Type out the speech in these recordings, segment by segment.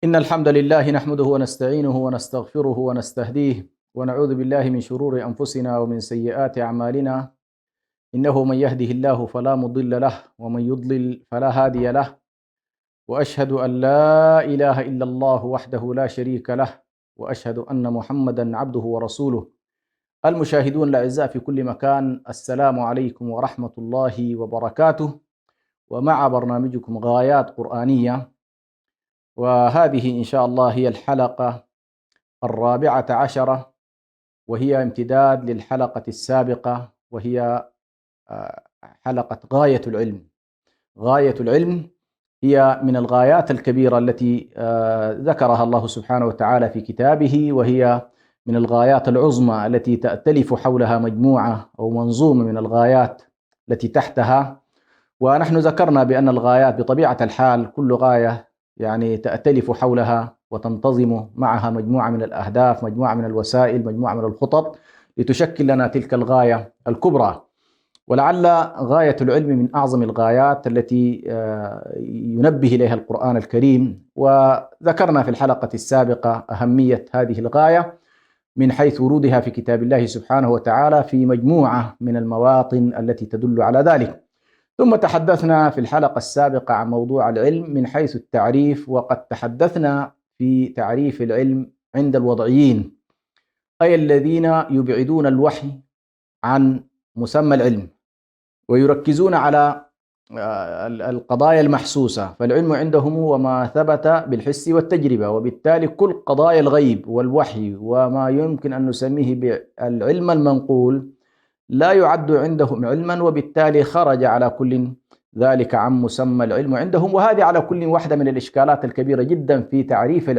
إن الحمد لله نحمده ونستعينه ونستغفره ونستهديه ونعوذ بالله من شرور أنفسنا ومن سيئات أعمالنا. إنه من يهده الله فلا مضل له ومن يضلل فلا هادي له، وأشهد أن لا إله إلا الله وحده لا شريك له، وأشهد أن محمدا عبده ورسوله. المشاهدون الأعزاء في كل مكان، السلام عليكم ورحمة الله وبركاته، ومع برنامجكم غايات قرآنية، وهذه إن شاء الله هي الحلقة 14، وهي امتداد للحلقة السابقة، وهي حلقة غاية العلم. غاية العلم هي من الغايات الكبيرة التي ذكرها الله سبحانه وتعالى في كتابه، وهي من الغايات العظمى التي تأتلف حولها مجموعة أو منظومة من الغايات التي تحتها. ونحن ذكرنا بأن الغايات بطبيعة الحال كل غاية يعني تأتلف حولها وتنتظم معها مجموعة من الأهداف، مجموعة من الوسائل، مجموعة من الخطط لتشكل لنا تلك الغاية الكبرى. ولعل غاية العلم من أعظم الغايات التي ينبه إليها القرآن الكريم، وذكرنا في الحلقة السابقة أهمية هذه الغاية من حيث ورودها في كتاب الله سبحانه وتعالى في مجموعة من المواطن التي تدل على ذلك. ثم تحدثنا في الحلقة السابقة عن موضوع العلم من حيث التعريف، وقد تحدثنا في تعريف العلم عند الوضعيين، أي الذين يبعدون الوحي عن مسمى العلم ويركزون على القضايا المحسوسة، فالعلم عندهم هو ما ثبت بالحس والتجربة، وبالتالي كل قضايا الغيب والوحي وما يمكن أن نسميه بالعلم المنقول لا يعد عندهم علما، وبالتالي خرج على كل ذلك عن مسمى العلم عندهم. وهذه على كل واحدة من الإشكالات الكبيرة جدا في تعريف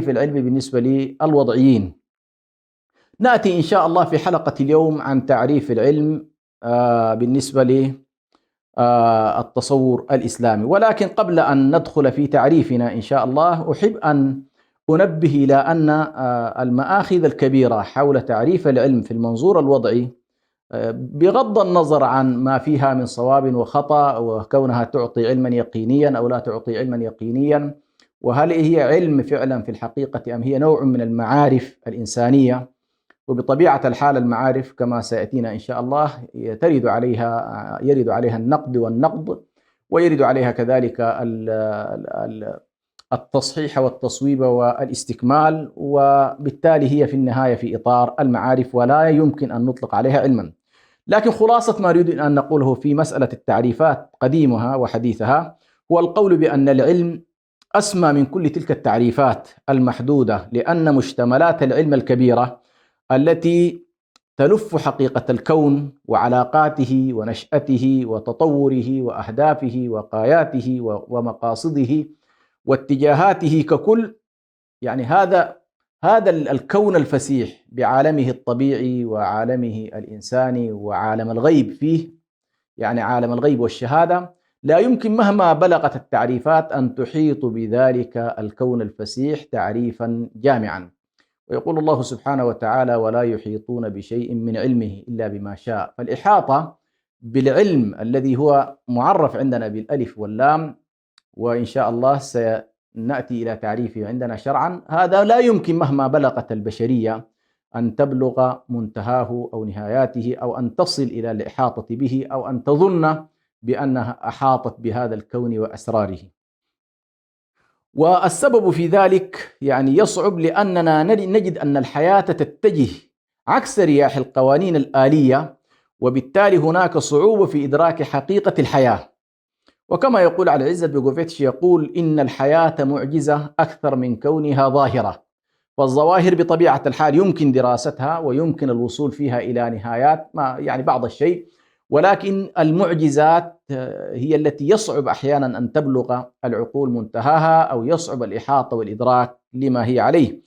العلم بالنسبة للوضعيين. نأتي إن شاء الله في حلقة اليوم عن تعريف العلم بالنسبة للتصور الإسلامي، ولكن قبل أن ندخل في تعريفنا إن شاء الله أحب أن أنبه إلى أن المآخذ الكبيرة حول تعريف العلم في المنظور الوضعي، بغض النظر عن ما فيها من صواب وخطأ، وكونها تعطي علما يقينيا أو لا تعطي علما يقينيا، وهل هي علم فعلا في الحقيقة أم هي نوع من المعارف الإنسانية. وبطبيعة الحال المعارف كما سيأتينا إن شاء الله يرد عليها النقد والنقض، ويرد عليها كذلك التصحيح والتصويب والاستكمال، وبالتالي هي في النهاية في إطار المعارف ولا يمكن أن نطلق عليها علما. لكن خلاصة ما نريد أن نقوله في مسألة التعريفات قديمها وحديثها هو القول بأن العلم أسمى من كل تلك التعريفات المحدودة، لأن مشتملات العلم الكبيرة التي تلف حقيقة الكون وعلاقاته ونشأته وتطوره وأهدافه وغاياته ومقاصده واتجاهاته ككل، يعني هذا الكون الفسيح بعالمه الطبيعي وعالمه الإنساني وعالم الغيب فيه، يعني عالم الغيب والشهادة، لا يمكن مهما بلغت التعريفات أن تحيط بذلك الكون الفسيح تعريفا جامعا. ويقول الله سبحانه وتعالى: ولا يحيطون بشيء من علمه إلا بما شاء. فالإحاطة بالعلم الذي هو معرف عندنا بالألف واللام، وإن شاء الله سنأتي إلى تعريفه عندنا شرعا، هذا لا يمكن مهما بلغت البشرية أن تبلغ منتهاه أو نهاياته، أو أن تصل إلى الإحاطة به، أو أن تظن بأنها أحاطت بهذا الكون وأسراره. والسبب في ذلك يعني يصعب، لأننا نجد أن الحياة تتجه عكس رياح القوانين الآلية، وبالتالي هناك صعوبة في إدراك حقيقة الحياة. وكما يقول علي عزت بيغوفيتش، يقول إن الحياة معجزة أكثر من كونها ظاهرة. فالظواهر بطبيعة الحال يمكن دراستها ويمكن الوصول فيها إلى نهايات ما يعني بعض الشيء، ولكن المعجزات هي التي يصعب أحيانا أن تبلغ العقول منتهاها، أو يصعب الإحاطة والإدراك لما هي عليه.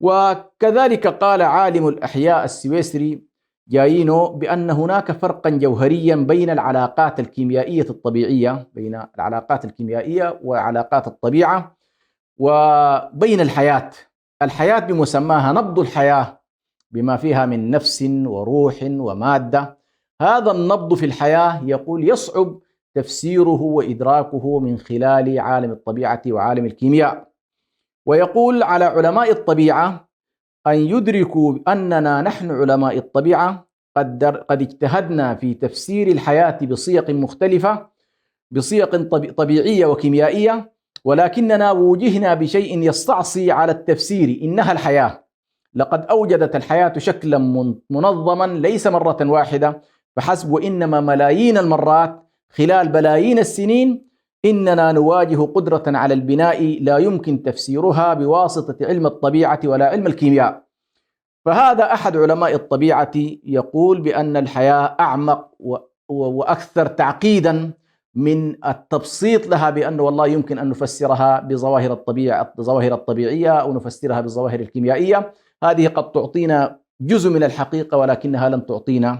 وكذلك قال عالم الأحياء السويسري جايينو بأن هناك فرقا جوهريا بين العلاقات الكيميائية الطبيعية، بين العلاقات الكيميائية وعلاقات الطبيعة، وبين الحياة بمسماها نبض الحياة بما فيها من نفس وروح ومادة. هذا النبض في الحياة يقول يصعب تفسيره وإدراكه من خلال عالم الطبيعة وعالم الكيمياء. ويقول على علماء الطبيعة أن يدركوا أننا نحن علماء الطبيعة قد اجتهدنا في تفسير الحياة بصيغ مختلفة، بصيغ طبيعية وكيميائية، ولكننا وجهنا بشيء يستعصي على التفسير، إنها الحياة. لقد أوجدت الحياة شكلا منظما ليس مرة واحدة فحسب، وإنما ملايين المرات خلال بلايين السنين. إننا نواجه قدرة على البناء لا يمكن تفسيرها بواسطة علم الطبيعة ولا علم الكيمياء. فهذا أحد علماء الطبيعة يقول بأن الحياة أعمق وأكثر تعقيدا من التبسيط لها، بأنه والله يمكن أن نفسرها بظواهر الطبيعية أو نفسرها بالظواهر الكيميائية. هذه قد تعطينا جزء من الحقيقة ولكنها لن تعطينا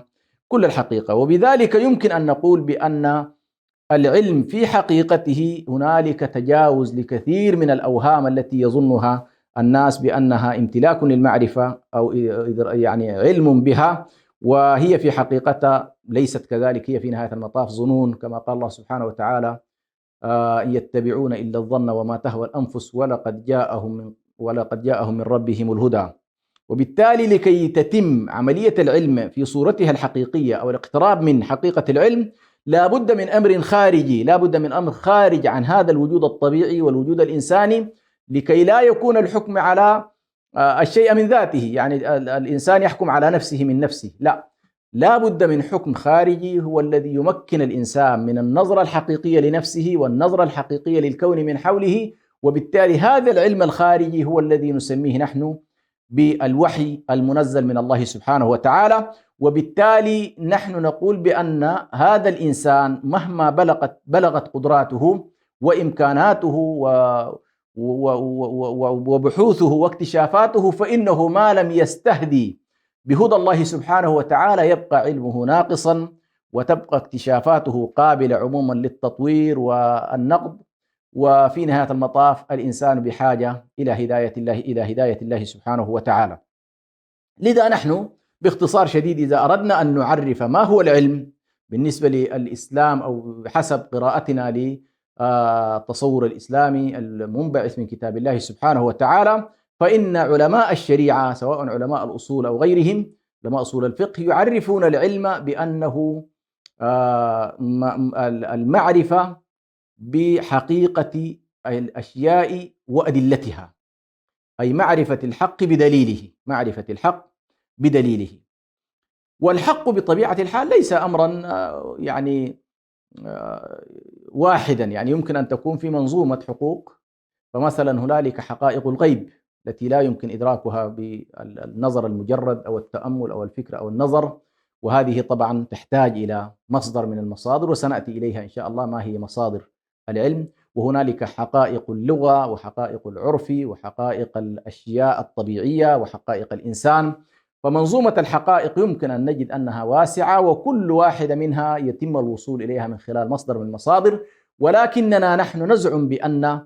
كل الحقيقة. وبذلك يمكن أن نقول بأن العلم في حقيقته هنالك تجاوز لكثير من الأوهام التي يظنها الناس بأنها امتلاك للمعرفة أو يعني علم بها، وهي في حقيقتها ليست كذلك. هي في نهاية المطاف ظنون، كما قال الله سبحانه وتعالى: إن يتبعون إلا الظن وما تهوى الأنفس ولقد جاءهم من ربهم الهدى. وبالتالي لكي تتم عملية العلم في صورتها الحقيقية أو الاقتراب من حقيقة العلم، لا بد من أمر خارجي، لا بد من أمر خارج عن هذا الوجود الطبيعي والوجود الإنساني، لكي لا يكون الحكم على الشيء من ذاته، يعني الإنسان يحكم على نفسه من نفسه، لا بد من حكم خارجي هو الذي يمكن الإنسان من النظرة الحقيقية لنفسه والنظرة الحقيقية للكون من حوله. وبالتالي هذا العلم الخارجي هو الذي نسميه نحن بالوحي المنزل من الله سبحانه وتعالى. وبالتالي نحن نقول بأن هذا الإنسان مهما بلغت قدراته وإمكاناته وبحوثه واكتشافاته، فإنه ما لم يستهدي بهدى الله سبحانه وتعالى يبقى علمه ناقصا، وتبقى اكتشافاته قابلة عموما للتطوير والنقد. وفي نهاية المطاف الإنسان بحاجة إلى هداية الله سبحانه وتعالى. لذا نحن باختصار شديد إذا أردنا أن نعرف ما هو العلم بالنسبة للإسلام أو حسب قراءتنا للتصور الإسلامي المنبعث من كتاب الله سبحانه وتعالى، فإن علماء الشريعة سواء علماء الأصول أو غيرهم علماء أصول الفقه يعرفون العلم بأنه المعرفة بحقيقة الأشياء وأدلتها، أي معرفة الحق بدليله. والحق بطبيعة الحال ليس أمرا يعني واحدا، يعني يمكن أن تكون في منظومة حقوق. فمثلا هنالك حقائق الغيب التي لا يمكن إدراكها بالنظر المجرد أو التأمل أو الفكر أو النظر، وهذه طبعا تحتاج إلى مصدر من المصادر، وسنأتي إليها إن شاء الله ما هي مصادر العلم. وهنالك حقائق اللغة وحقائق العرف وحقائق الأشياء الطبيعية وحقائق الإنسان. فمنظومة الحقائق يمكن أن نجد أنها واسعة، وكل واحدة منها يتم الوصول إليها من خلال مصدر من المصادر. ولكننا نحن نزعم بأن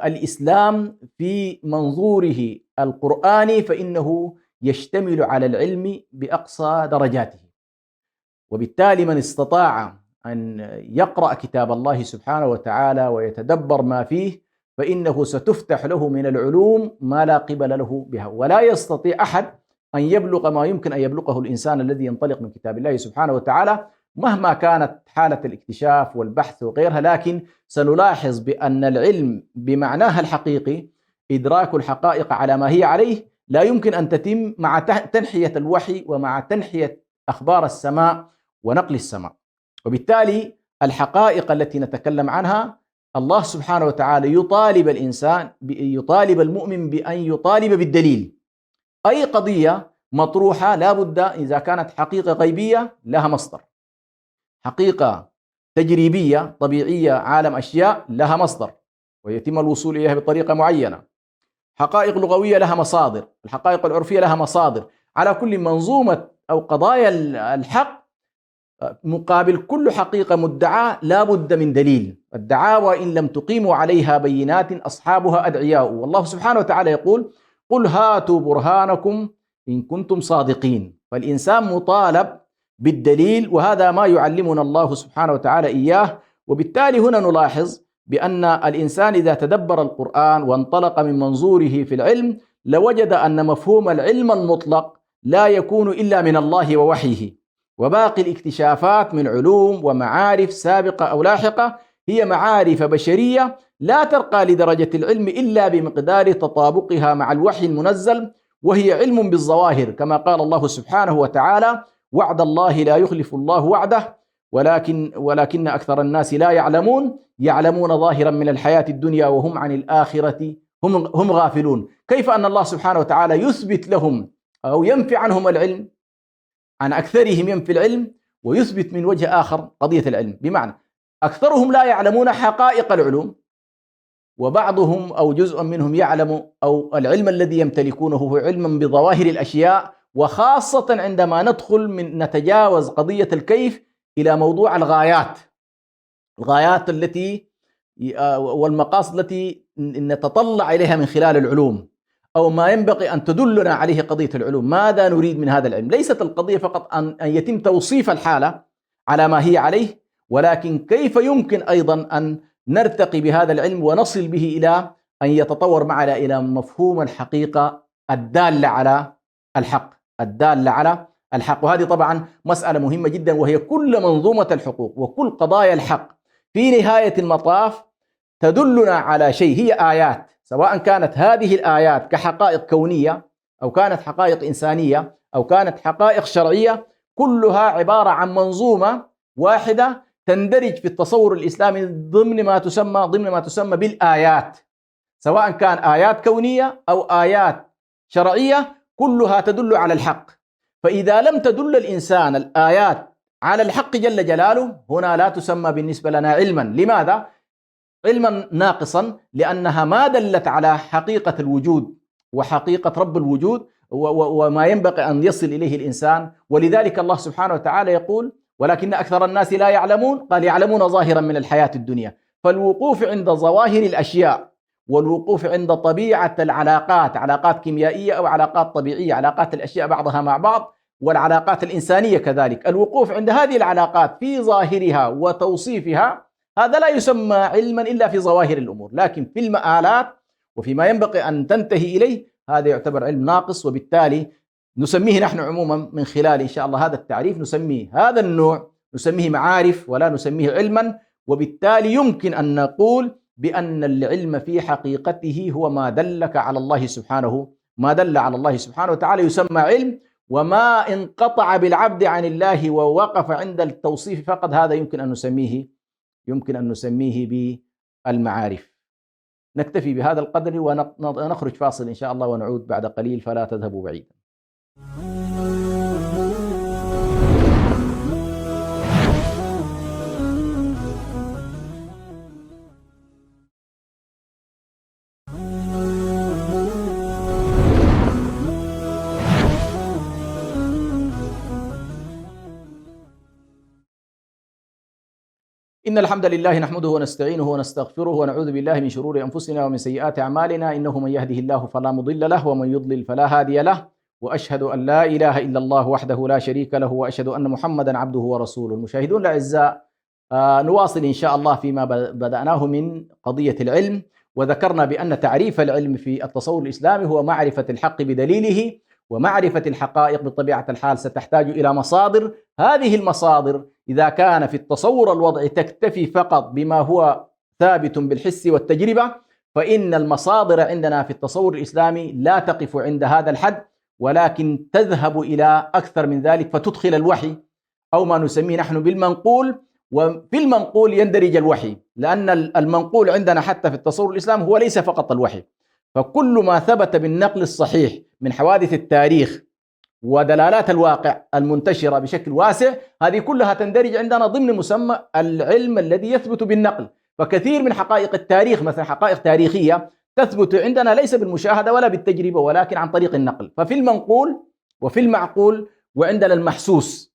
الإسلام في منظوره القرآني فإنه يشتمل على العلم بأقصى درجاته. وبالتالي من استطاع أن يقرأ كتاب الله سبحانه وتعالى ويتدبر ما فيه فإنه ستفتح له من العلوم ما لا قبل له بها، ولا يستطيع أحد أن يبلغ ما يمكن أن يبلغه الإنسان الذي ينطلق من كتاب الله سبحانه وتعالى مهما كانت حالة الاكتشاف والبحث وغيرها. لكن سنلاحظ بأن العلم بمعناها الحقيقي إدراك الحقائق على ما هي عليه لا يمكن أن تتم مع تنحية الوحي ومع تنحية أخبار السماء ونقل السماء. وبالتالي الحقائق التي نتكلم عنها الله سبحانه وتعالى يطالب المؤمن بأن يطالب بالدليل. أي قضية مطروحة لا بد إذا كانت حقيقة غيبية لها مصدر، حقيقة تجريبية طبيعية عالم أشياء لها مصدر ويتم الوصول إليها بطريقة معينة، حقائق لغوية لها مصادر، الحقائق العرفية لها مصادر. على كل منظومة أو قضايا الحق مقابل كل حقيقة مدعاة لا بد من دليل. الدعاوى إن لم تقيموا عليها بينات أصحابها أدعياء، والله سبحانه وتعالى يقول: قل هاتوا برهانكم إن كنتم صادقين. فالإنسان مطالب بالدليل، وهذا ما يعلمنا الله سبحانه وتعالى إياه. وبالتالي هنا نلاحظ بأن الإنسان إذا تدبر القرآن وانطلق من منظوره في العلم لوجد أن مفهوم العلم المطلق لا يكون إلا من الله ووحيه، وباقي الاكتشافات من علوم ومعارف سابقة أو لاحقة هي معارف بشرية لا ترقى لدرجة العلم إلا بمقدار تطابقها مع الوحي المنزل، وهي علم بالظواهر كما قال الله سبحانه وتعالى: وعد الله لا يخلف الله وعده ولكن أكثر الناس لا يعلمون ظاهرا من الحياة الدنيا وهم عن الآخرة هم غافلون. كيف أن الله سبحانه وتعالى يثبت لهم أو ينفي عنهم العلم، عن أكثرهم ينفي العلم، ويثبت من وجه آخر قضية العلم، بمعنى أكثرهم لا يعلمون حقائق العلوم، وبعضهم أو جزء منهم يعلم أو العلم الذي يمتلكونه هو علم بظواهر الأشياء، وخاصة عندما نتجاوز قضية الكيف إلى موضوع الغايات التي والمقاصد التي نتطلع إليها من خلال العلوم، أو ما ينبغي أن تدلنا عليه قضية العلوم. ماذا نريد من هذا العلم؟ ليست القضية فقط أن يتم توصيف الحالة على ما هي عليه، ولكن كيف يمكن أيضا أن نرتقي بهذا العلم ونصل به إلى أن يتطور معنا إلى مفهوم الحقيقة الدالة على الحق. وهذه طبعا مسألة مهمة جدا، وهي كل منظومة الحقوق وكل قضايا الحق في نهاية المطاف تدلنا على شيء، هي آيات، سواء كانت هذه الآيات كحقائق كونية أو كانت حقائق إنسانية أو كانت حقائق شرعية، كلها عبارة عن منظومة واحدة تندرج في التصور الإسلامي ضمن ما تسمى بالآيات، سواء كان آيات كونية أو آيات شرعية، كلها تدل على الحق. فإذا لم تدل الإنسان الآيات على الحق جل جلاله، هنا لا تسمى بالنسبة لنا علما. لماذا؟ علما ناقصا، لأنها ما دلت على حقيقة الوجود وحقيقة رب الوجود وما ينبغي أن يصل إليه الإنسان. ولذلك الله سبحانه وتعالى يقول: ولكن أكثر الناس لا يعلمون، قال: يعلمون ظاهرا من الحياة الدنيا. فالوقوف عند ظواهر الأشياء والوقوف عند طبيعة العلاقات، علاقات كيميائية أو علاقات طبيعية، علاقات الأشياء بعضها مع بعض، والعلاقات الإنسانية كذلك، الوقوف عند هذه العلاقات في ظاهرها وتوصيفها، هذا لا يسمى علما إلا في ظواهر الأمور. لكن في المآلات وفيما ينبغي أن تنتهي إليه، هذا يعتبر علم ناقص، وبالتالي نسميه نحن عموما من خلال إن شاء الله هذا التعريف، نسميه هذا النوع نسميه معارف ولا نسميه علما. وبالتالي يمكن أن نقول بأن العلم في حقيقته هو ما دل على الله سبحانه وتعالى يسمى علم، وما انقطع بالعبد عن الله ووقف عند التوصيف فقط، هذا يمكن أن نسميه بالمعارف. نكتفي بهذا القدر ونخرج فاصل إن شاء الله ونعود بعد قليل، فلا تذهبوا بعيدا. إن الحمد لله نحمده ونستعينه ونستغفره ونعوذ بالله من شرور أنفسنا ومن سيئات أعمالنا، إنه من يهده الله فلا مضل له ومن يضلل فلا هادي له، وأشهد أن لا إله إلا الله وحده لا شريك له، وأشهد أن محمدا عبده ورسوله. المشاهدون الأعزاء، نواصل إن شاء الله فيما بدأناه من قضية العلم، وذكرنا بأن تعريف العلم في التصور الإسلامي هو معرفة الحق بدليله، ومعرفة الحقائق بطبيعة الحال ستحتاج إلى مصادر. هذه المصادر إذا كان في التصور الوضعي تكتفي فقط بما هو ثابت بالحس والتجربة، فإن المصادر عندنا في التصور الإسلامي لا تقف عند هذا الحد، ولكن تذهب إلى أكثر من ذلك، فتدخل الوحي أو ما نسميه نحن بالمنقول، وفي المنقول يندرج الوحي، لأن المنقول عندنا حتى في التصور الإسلامي هو ليس فقط الوحي، فكل ما ثبت بالنقل الصحيح من حوادث التاريخ ودلالات الواقع المنتشرة بشكل واسع، هذه كلها تندرج عندنا ضمن مسمى العلم الذي يثبت بالنقل. فكثير من حقائق التاريخ، مثلا حقائق تاريخية، تثبت عندنا ليس بالمشاهدة ولا بالتجربة، ولكن عن طريق النقل. ففي المنقول وفي المعقول وعندنا المحسوس.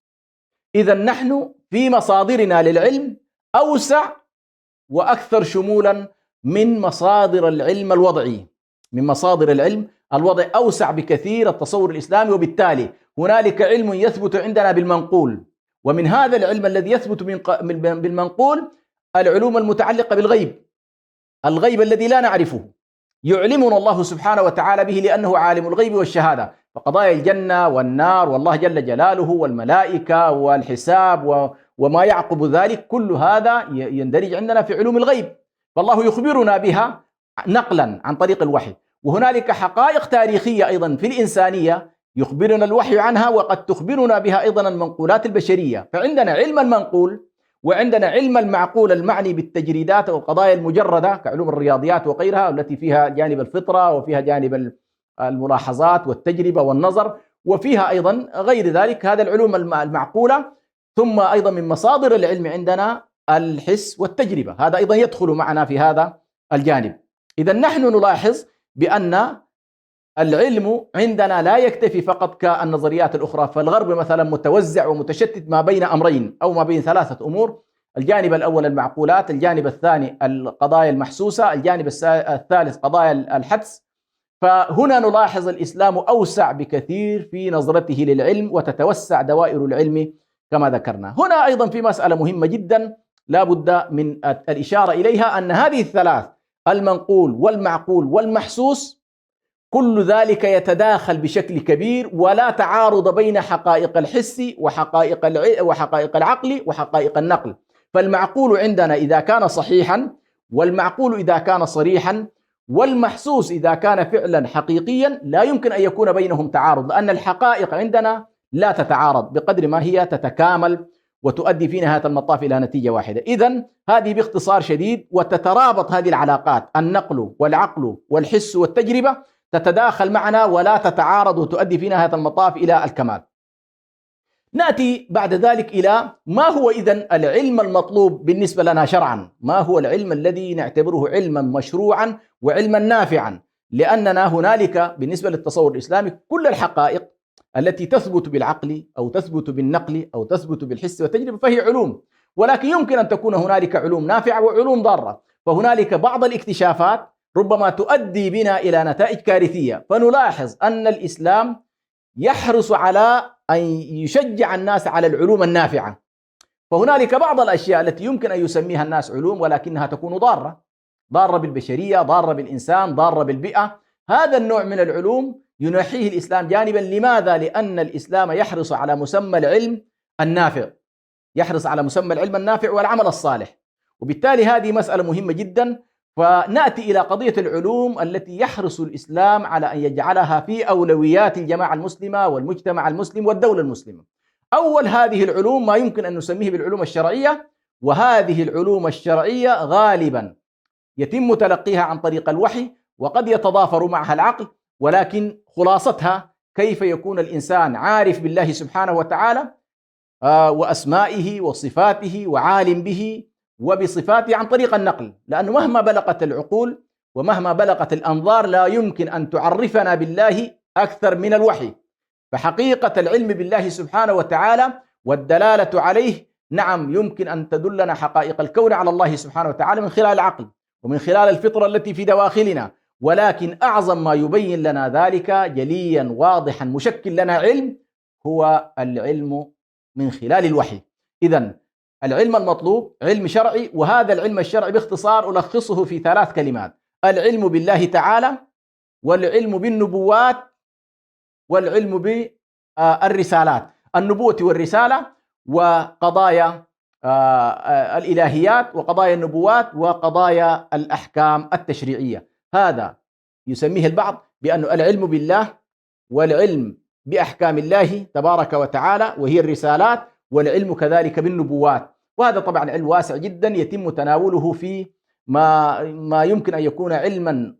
إذا نحن في مصادرنا للعلم أوسع وأكثر شمولا من مصادر العلم الوضعي. أوسع بكثير التصور الإسلامي، وبالتالي هنالك علم يثبت عندنا بالمنقول، ومن هذا العلم الذي يثبت بالمنقول العلوم المتعلقة بالغيب، الغيب الذي لا نعرفه يعلمنا الله سبحانه وتعالى به لأنه عالم الغيب والشهادة. فقضايا الجنة والنار والله جل جلاله والملائكة والحساب وما يعقب ذلك، كل هذا يندرج عندنا في علوم الغيب، فالله يخبرنا بها نقلا عن طريق الوحي. وهنالك حقائق تاريخية أيضا في الإنسانية يخبرنا الوحي عنها، وقد تخبرنا بها أيضا المنقولات البشرية. فعندنا علم المنقول وعندنا علم المعقول المعني بالتجريدات والقضايا المجردة كعلوم الرياضيات وغيرها، التي فيها جانب الفطرة وفيها جانب الملاحظات والتجربة والنظر، وفيها أيضا غير ذلك هذا العلوم المعقولة. ثم أيضا من مصادر العلم عندنا الحس والتجربة، هذا أيضا يدخل معنا في هذا الجانب. إذا نحن نلاحظ بأن العلم عندنا لا يكتفي فقط كالنظريات الأخرى، فالغرب مثلا متوزع ومتشتت ما بين أمرين أو ما بين ثلاثة أمور: الجانب الأول المعقولات، الجانب الثاني القضايا المحسوسة، الجانب الثالث قضايا الحدس. فهنا نلاحظ الإسلام أوسع بكثير في نظرته للعلم، وتتوسع دوائر العلم كما ذكرنا. هنا أيضا في مسألة مهمة جدا لا بد من الإشارة إليها، أن هذه الثلاث، المنقول والمعقول والمحسوس، كل ذلك يتداخل بشكل كبير، ولا تعارض بين حقائق الحس وحقائق العقل وحقائق النقل. فالمعقول عندنا إذا كان صحيحا، والمعقول إذا كان صريحا، والمحسوس إذا كان فعلا حقيقيا، لا يمكن أن يكون بينهم تعارض، لأن الحقائق عندنا لا تتعارض بقدر ما هي تتكامل وتؤدي في نهاية المطاف إلى نتيجة واحدة. إذن هذه باختصار شديد، وتترابط هذه العلاقات، النقل والعقل والحس والتجربة تتداخل معنا ولا تتعارض، وتؤدي في نهاية المطاف إلى الكمال. نأتي بعد ذلك إلى ما هو إذن العلم المطلوب بالنسبة لنا شرعا، ما هو العلم الذي نعتبره علما مشروعا وعلما نافعا. لأننا هنالك بالنسبة للتصور الإسلامي كل الحقائق التي تثبت بالعقل أو تثبت بالنقل أو تثبت بالحس والتجربة فهي علوم، ولكن يمكن أن تكون هنالك علوم نافعة وعلوم ضارة. فهنالك بعض الاكتشافات ربما تؤدي بنا إلى نتائج كارثية، فنلاحظ أن الإسلام يحرص على أن يشجع الناس على العلوم النافعة. فهنالك بعض الأشياء التي يمكن أن يسميها الناس علوم ولكنها تكون ضارة بالبشرية، ضارة بالإنسان، ضارة بالبيئة. هذا النوع من العلوم ينحيه الإسلام جانبا. لماذا؟ لأن الإسلام يحرص على مسمى العلم النافع، يحرص على مسمى العلم النافع والعمل الصالح. وبالتالي هذه مسألة مهمة جدا. فنأتي إلى قضية العلوم التي يحرص الإسلام على أن يجعلها في أولويات الجماعة المسلمة والمجتمع المسلم والدولة المسلمة. أول هذه العلوم ما يمكن أن نسميه بالعلوم الشرعية، وهذه العلوم الشرعية غالبا يتم تلقيها عن طريق الوحي، وقد يتضافر معها العقل، ولكن خلاصتها كيف يكون الإنسان عارف بالله سبحانه وتعالى وأسمائه وصفاته وعالم به وبصفاته عن طريق النقل. لأنه مهما بلغت العقول ومهما بلغت الأنظار لا يمكن أن تعرفنا بالله أكثر من الوحي. فحقيقة العلم بالله سبحانه وتعالى والدلالة عليه نعم يمكن أن تدلنا حقائق الكون على الله سبحانه وتعالى من خلال العقل ومن خلال الفطرة التي في دواخلنا، ولكن أعظم ما يبين لنا ذلك جليا واضحا مشكل لنا علم هو العلم من خلال الوحي. إذن العلم المطلوب علم شرعي، وهذا العلم الشرعي باختصار ألخصه في 3 كلمات: العلم بالله تعالى، والعلم بالنبوات، والعلم بالرسالات. النبوة والرسالة وقضايا الإلهيات وقضايا النبوات وقضايا الأحكام التشريعية. هذا يسميه البعض بأنه العلم بالله والعلم بأحكام الله تبارك وتعالى وهي الرسالات، والعلم كذلك بالنبوات. وهذا طبعا علم واسع جدا يتم تناوله في ما يمكن أن يكون علما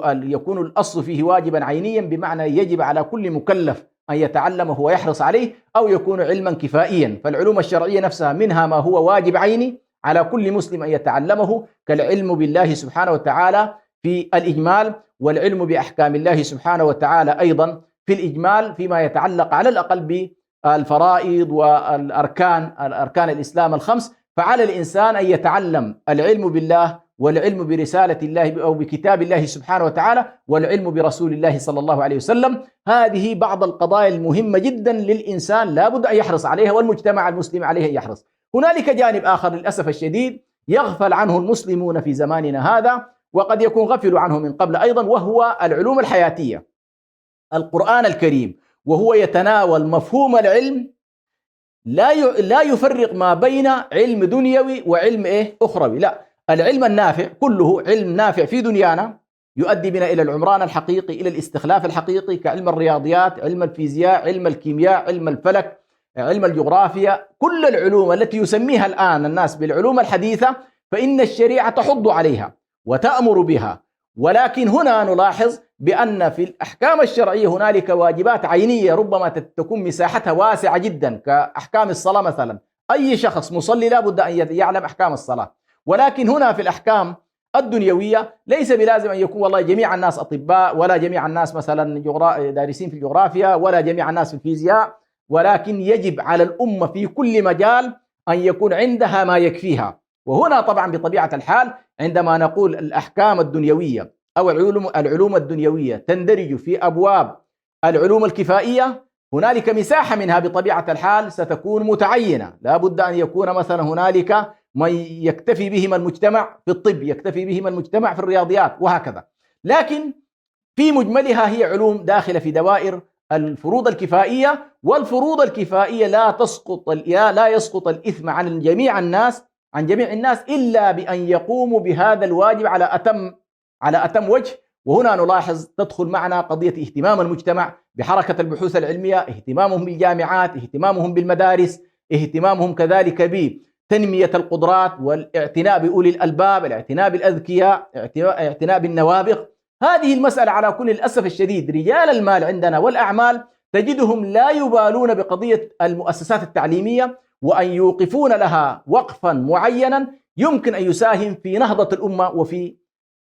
يكون الأصل فيه واجبا عينيا، بمعنى يجب على كل مكلف أن يتعلمه ويحرص عليه، أو يكون علما كفائيا. فالعلوم الشرعية نفسها منها ما هو واجب عيني على كل مسلم أن يتعلمه، كالعلم بالله سبحانه وتعالى في الإجمال، والعلم بأحكام الله سبحانه وتعالى أيضا في الإجمال فيما يتعلق على الأقل بالفرائض والأركان الإسلام ال5. فعلى الإنسان أن يتعلم العلم بالله والعلم برسالة الله أو بكتاب الله سبحانه وتعالى والعلم برسول الله صلى الله عليه وسلم. هذه بعض القضايا المهمة جدا للإنسان لا بد أن يحرص عليها، والمجتمع المسلم عليه أن يحرص. هنالك جانب آخر للأسف الشديد يغفل عنه المسلمون في زماننا هذا، وقد يكون غفلوا عنه من قبل أيضا، وهو العلوم الحياتية. القرآن الكريم وهو يتناول مفهوم العلم لا يفرق ما بين علم دنيوي وعلم أخروي، لا، العلم النافع كله علم نافع في دنيانا يؤدي بنا إلى العمران الحقيقي، إلى الاستخلاف الحقيقي، كعلم الرياضيات، علم الفيزياء، علم الكيمياء، علم الفلك، علم الجغرافيا، كل العلوم التي يسميها الآن الناس بالعلوم الحديثة، فإن الشريعة تحض عليها وتأمر بها. ولكن هنا نلاحظ بأن في الأحكام الشرعية هنالك واجبات عينية ربما تكون مساحتها واسعة جدا، كأحكام الصلاة مثلا، أي شخص مصلي لا بد أن يعلم أحكام الصلاة. ولكن هنا في الأحكام الدنيوية ليس بلازم أن يكون والله جميع الناس أطباء، ولا جميع الناس مثلا دارسين في الجغرافيا، ولا جميع الناس في الفيزياء، ولكن يجب على الأمة في كل مجال أن يكون عندها ما يكفيها. وهنا طبعا بطبيعة الحال عندما نقول الأحكام الدنيوية أو العلوم الدنيوية تندرج في أبواب العلوم الكفائية، هنالك مساحة منها بطبيعة الحال ستكون متعينة، لا بد أن يكون مثلا هنالك ما يكتفي بهما المجتمع في الطب، يكتفي بهما المجتمع في الرياضيات، وهكذا. لكن في مجملها هي علوم داخلة في دوائر الفروض الكفائية، والفروض الكفائية لا يسقط الإثم عن جميع الناس إلا بأن يقوموا بهذا الواجب على أتم وجه. وهنا نلاحظ تدخل معنا قضية اهتمام المجتمع بحركة البحوث العلمية، اهتمامهم بالجامعات، اهتمامهم بالمدارس، اهتمامهم كذلك بتنمية القدرات والاعتناء بأولي الألباب، الاعتناء بالأذكياء، اعتناء بالنوابغ. هذه المسألة على كل الأسف الشديد رجال المال عندنا والأعمال تجدهم لا يبالون بقضية المؤسسات التعليمية، وأن يوقفون لها وقفا معينا يمكن أن يساهم في نهضة الأمة وفي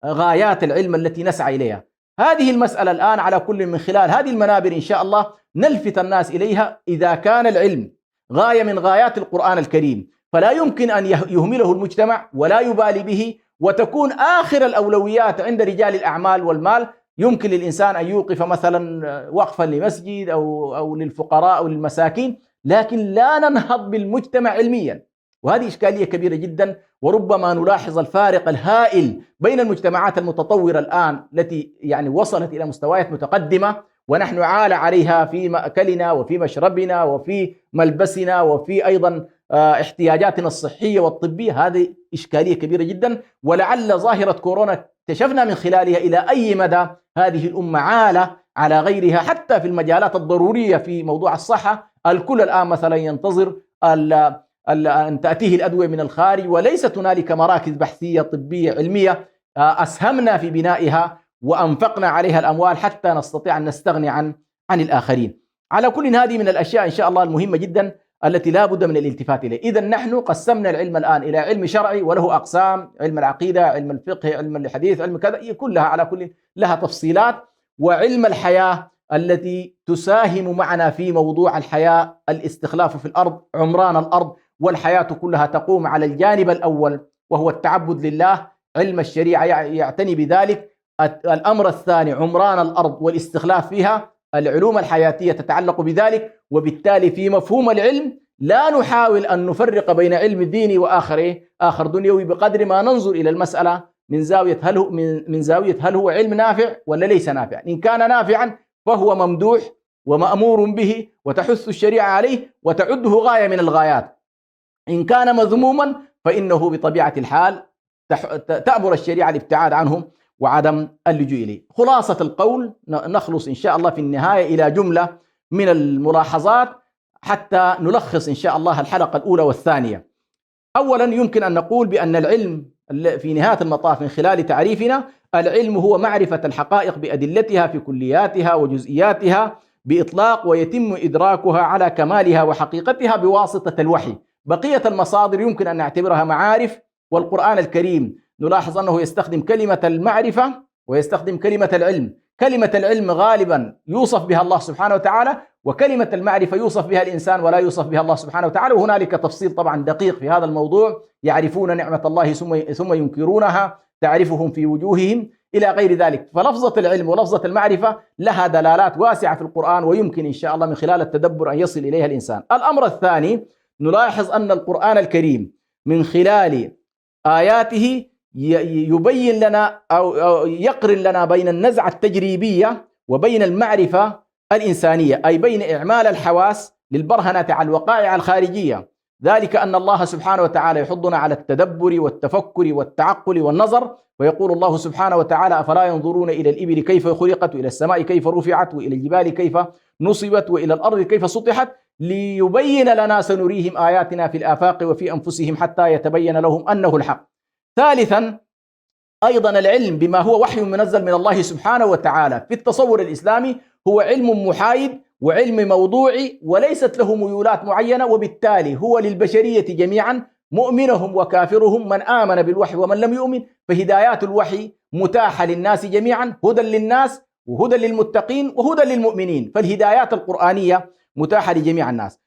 غايات العلم التي نسعى إليها. هذه المسألة الآن على كل من خلال هذه المنابر إن شاء الله نلفت الناس إليها. إذا كان العلم غاية من غايات القرآن الكريم فلا يمكن أن يهمله المجتمع ولا يبالي به، وتكون آخر الأولويات عند رجال الأعمال والمال. يمكن للإنسان أن يوقف مثلا وقفا لمسجد أو للفقراء أو للمساكين، لكن لا ننهض بالمجتمع علميا، وهذه إشكالية كبيرة جدا. وربما نلاحظ الفارق الهائل بين المجتمعات المتطورة الآن التي يعني وصلت إلى مستويات متقدمة، ونحن عال عليها في مأكلنا وفي مشربنا وفي ملبسنا وفي أيضا احتياجاتنا الصحية والطبية. هذه إشكالية كبيرة جدا، ولعل ظاهرة كورونا اكتشفنا من خلالها إلى أي مدى هذه الأمة عالة على غيرها حتى في المجالات الضرورية في موضوع الصحة. الكل الآن مثلا ينتظر أن تأتيه الأدوية من الخارج، وليست هنالك مراكز بحثية طبية علمية أسهمنا في بنائها وأنفقنا عليها الأموال حتى نستطيع أن نستغني عن الآخرين. على كل هذه من الأشياء إن شاء الله المهمة جدا التي لا بد من الالتفات إليه. إذا نحن قسمنا العلم الآن إلى علم شرعي وله أقسام، علم العقيدة، علم الفقه، علم الحديث، علم كذا، كلها على كل لها تفصيلات، وعلم الحياة التي تساهم معنا في موضوع الحياة، الاستخلاف في الأرض، عمران الأرض، والحياة كلها تقوم على الجانب الأول وهو التعبد لله. علم الشريعة يعتني بذلك. الأمر الثاني عمران الأرض والاستخلاف فيها. العلوم الحياتية تتعلق بذلك، وبالتالي في مفهوم العلم لا نحاول أن نفرق بين علم ديني وآخر دنيوي، بقدر ما ننظر إلى المسألة من زاوية هل هو علم نافع ولا ليس نافع. إن كان نافعا فهو ممدوح ومأمور به وتحث الشريعة عليه وتعده غاية من الغايات. إن كان مذموما فإنه بطبيعة الحال تأمر الشريعة الابتعاد عنه وعدم اللجوء إليه. خلاصة القول نخلص إن شاء الله في النهاية إلى جملة من الملاحظات حتى نلخص إن شاء الله الحلقة الأولى والثانية. أولا يمكن أن نقول بأن العلم في نهاية المطاف من خلال تعريفنا، العلم هو معرفة الحقائق بأدلتها في كلياتها وجزئياتها بإطلاق، ويتم إدراكها على كمالها وحقيقتها بواسطة الوحي. بقية المصادر يمكن أن نعتبرها معارف، والقرآن الكريم نلاحظ أنه يستخدم كلمة المعرفة ويستخدم كلمة العلم. كلمة العلم غالبا يوصف بها الله سبحانه وتعالى، وكلمة المعرفة يوصف بها الإنسان ولا يوصف بها الله سبحانه وتعالى. وهنالك تفصيل طبعا دقيق في هذا الموضوع. يعرفون نعمة الله ثم ينكرونها، تعرفهم في وجوههم إلى غير ذلك. فلفظة العلم ولفظة المعرفة لها دلالات واسعة في القرآن، ويمكن إن شاء الله من خلال التدبر أن يصل إليها الإنسان. الأمر الثاني نلاحظ أن القرآن الكريم من خلال آياته يبين لنا أو يقرن لنا بين النزعة التجريبية وبين المعرفة الإنسانية، أي بين إعمال الحواس للبرهنة على الوقائع الخارجية. ذلك أن الله سبحانه وتعالى يحضنا على التدبر والتفكر والتعقل والنظر، ويقول الله سبحانه وتعالى: أفلا ينظرون إلى الإبل كيف خلقت، وإلى السماء كيف رفعت، وإلى الجبال كيف نصبت، وإلى الأرض كيف سطحت، ليبين لنا سنريهم آياتنا في الآفاق وفي أنفسهم حتى يتبين لهم أنه الحق. ثالثا، أيضا العلم بما هو وحي منزل من الله سبحانه وتعالى في التصور الإسلامي هو علم محايد وعلم موضوعي وليست له ميولات معينة، وبالتالي هو للبشرية جميعا، مؤمنهم وكافرهم، من آمن بالوحي ومن لم يؤمن، فهدايات الوحي متاحة للناس جميعا، هدى للناس وهدى للمتقين وهدى للمؤمنين، فالهدايات القرآنية متاحة لجميع الناس.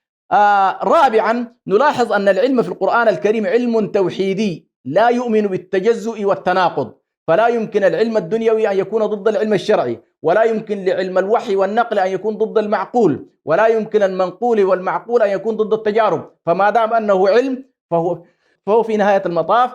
رابعا، نلاحظ أن العلم في القرآن الكريم علم توحيدي لا يؤمن بالتجزؤ والتناقض، فلا يمكن العلم الدنيوي أن يكون ضد العلم الشرعي، ولا يمكن لعلم الوحي والنقل أن يكون ضد المعقول، ولا يمكن المنقول والمعقول أن يكون ضد التجارب. فما دام أنه علم فهو في نهاية المطاف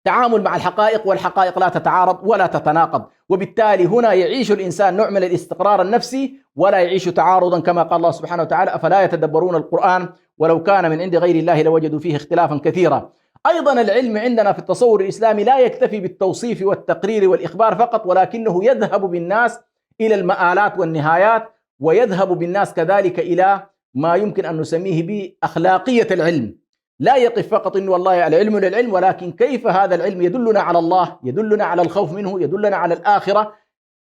تعامل مع الحقائق، والحقائق لا تتعارض ولا تتناقض، وبالتالي هنا يعيش الإنسان نوع من الاستقرار النفسي ولا يعيش تعارضا، كما قال الله سبحانه وتعالى: أفلا يتدبرون القرآن ولو كان من عند غير الله لوجدوا فيه اختلافا كثيرا. أيضا العلم عندنا في التصور الإسلامي لا يكتفي بالتوصيف والتقرير والإخبار فقط، ولكنه يذهب بالناس إلى المآلات والنهايات، ويذهب بالناس كذلك إلى ما يمكن أن نسميه بأخلاقية العلم. لا يقف فقط إنه والله العلم للعلم، ولكن كيف هذا العلم يدلنا على الله، يدلنا على الخوف منه، يدلنا على الآخرة،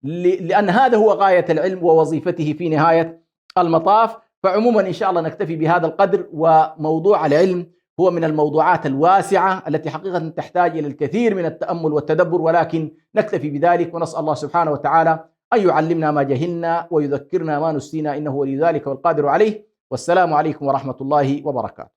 لأن هذا هو غاية العلم ووظيفته في نهاية المطاف. فعموما إن شاء الله نكتفي بهذا القدر، وموضوع العلم هو من الموضوعات الواسعة التي حقيقة تحتاج إلى الكثير من التأمل والتدبر، ولكن نكتفي بذلك، ونسأل الله سبحانه وتعالى أن يعلمنا ما جهلنا ويذكرنا ما نسينا، إنه ولي ذلك والقادر عليه. والسلام عليكم ورحمة الله وبركاته.